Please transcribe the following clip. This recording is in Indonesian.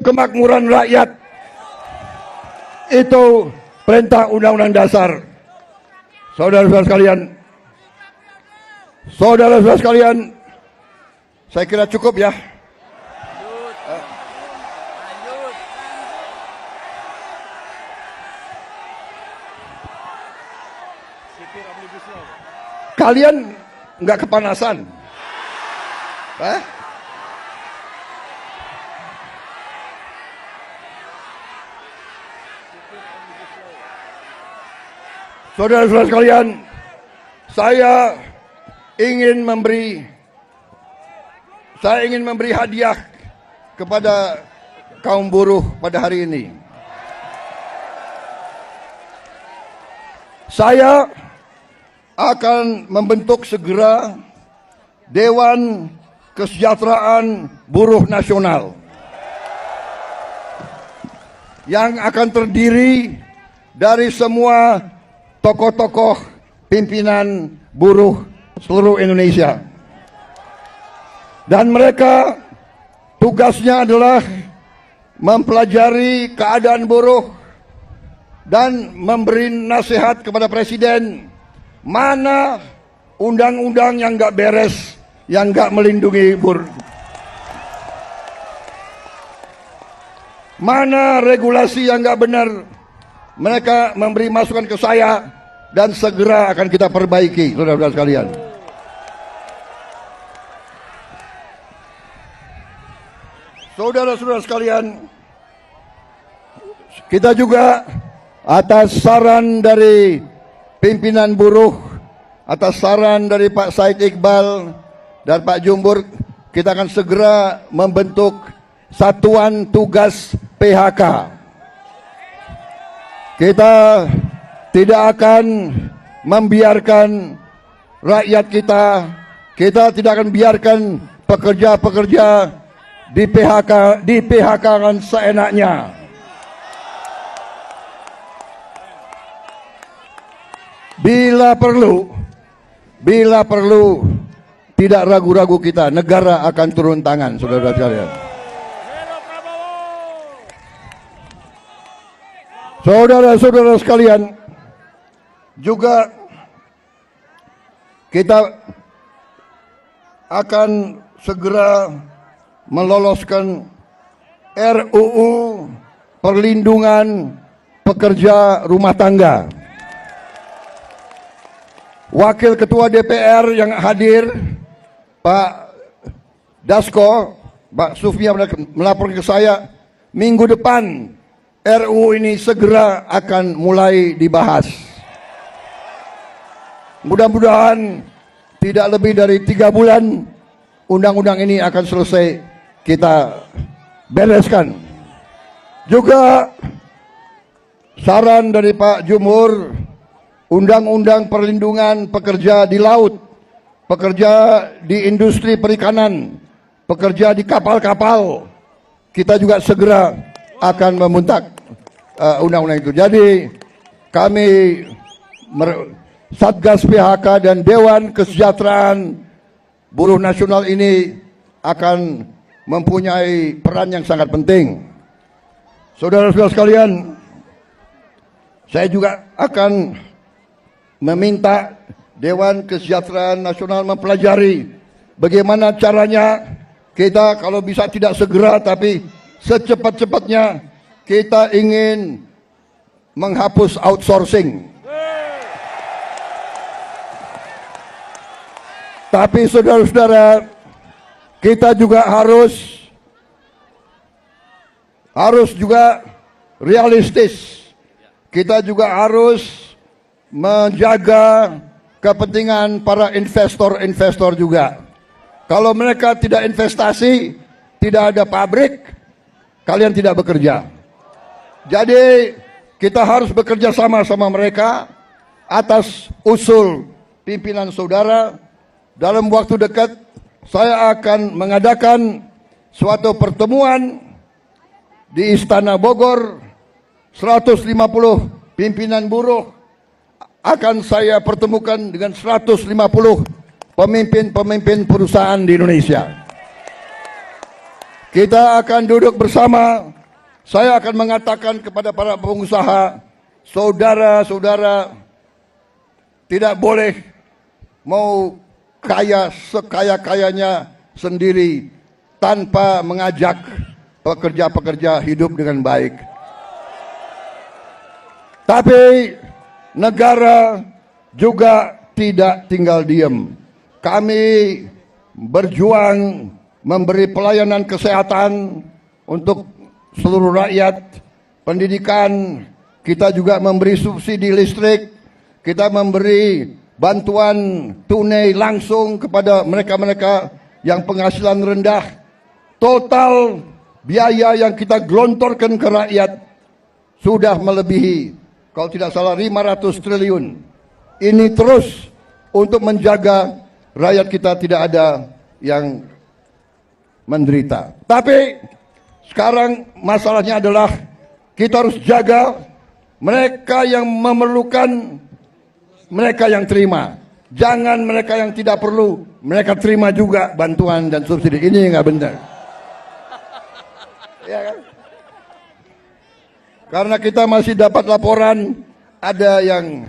kemakmuran rakyat. Itu perintah Undang-Undang Dasar. Saudara-saudara sekalian, saya kira cukup ya. Kalian nggak kepanasan? Saudara-saudara sekalian, saya ingin memberi hadiah kepada kaum buruh pada hari ini. Saya akan membentuk segera Dewan Kesejahteraan Buruh Nasional yang akan terdiri dari semua tokoh-tokoh pimpinan buruh seluruh Indonesia. Dan mereka tugasnya adalah mempelajari keadaan buruh dan memberi nasihat kepada Presiden mana undang-undang yang nggak beres, yang nggak melindungi buruh, mana regulasi yang nggak benar. Mereka memberi masukan ke saya dan segera akan kita perbaiki, saudara-saudara sekalian. Saudara-saudara sekalian, kita juga atas saran dari pimpinan buruh, atas saran dari Pak Said Iqbal dan Pak Jumbur, kita akan segera membentuk Satuan Tugas PHK. Kita tidak akan membiarkan rakyat kita tidak akan biarkan pekerja-pekerja di PHK-kan seenaknya. Bila perlu, tidak ragu-ragu kita, negara akan turun tangan, saudara-saudara sekalian. Saudara-saudara sekalian, juga kita akan segera meloloskan RUU Perlindungan Pekerja Rumah Tangga. Wakil Ketua DPR yang hadir, Pak Dasko, Pak Sufmi melapor ke saya, minggu depan RUU ini segera akan mulai dibahas. Mudah-mudahan tidak lebih dari 3 bulan undang-undang ini akan selesai kita bereskan. Juga saran dari Pak Jumhur, Undang-Undang Perlindungan Pekerja di Laut, pekerja di industri perikanan, pekerja di kapal-kapal, kita juga segera akan membentuk undang-undang itu. Jadi kami Satgas PHK dan Dewan Kesejahteraan Buruh Nasional ini akan mempunyai peran yang sangat penting. Saudara-saudara sekalian, saya juga akan meminta Dewan Kesejahteraan Nasional mempelajari bagaimana caranya kita kalau bisa tidak segera tapi secepat-cepatnya kita ingin menghapus outsourcing. Tapi saudara-saudara, kita juga harus juga realistis. Kita juga harus menjaga kepentingan para investor juga. Kalau mereka tidak investasi, tidak ada pabrik, kalian tidak bekerja. Jadi kita harus bekerja sama mereka atas usul pimpinan saudara. Dalam waktu dekat saya akan mengadakan suatu pertemuan di Istana Bogor. 150 pimpinan buruh akan saya pertemukan dengan 150 pemimpin-pemimpin perusahaan di Indonesia. Kita akan duduk bersama Saya akan mengatakan kepada para pengusaha, saudara-saudara, tidak boleh mau kaya sekaya-kayanya sendiri tanpa mengajak pekerja-pekerja hidup dengan baik. Tapi negara juga tidak tinggal diam. Kami berjuang memberi pelayanan kesehatan untuk seluruh rakyat, pendidikan, kita juga memberi subsidi listrik, kita memberi bantuan tunai langsung kepada mereka-mereka yang penghasilan rendah. Total biaya yang kita gelontorkan ke rakyat sudah melebihi, kalau tidak salah, 500 triliun. Ini terus untuk menjaga rakyat kita tidak ada yang menderita. Tapi sekarang masalahnya adalah kita harus jaga mereka yang memerlukan, mereka yang terima. Jangan mereka yang tidak perlu, mereka terima juga bantuan dan subsidi. Ini nggak benar. Ya kan? Karena kita masih dapat laporan ada yang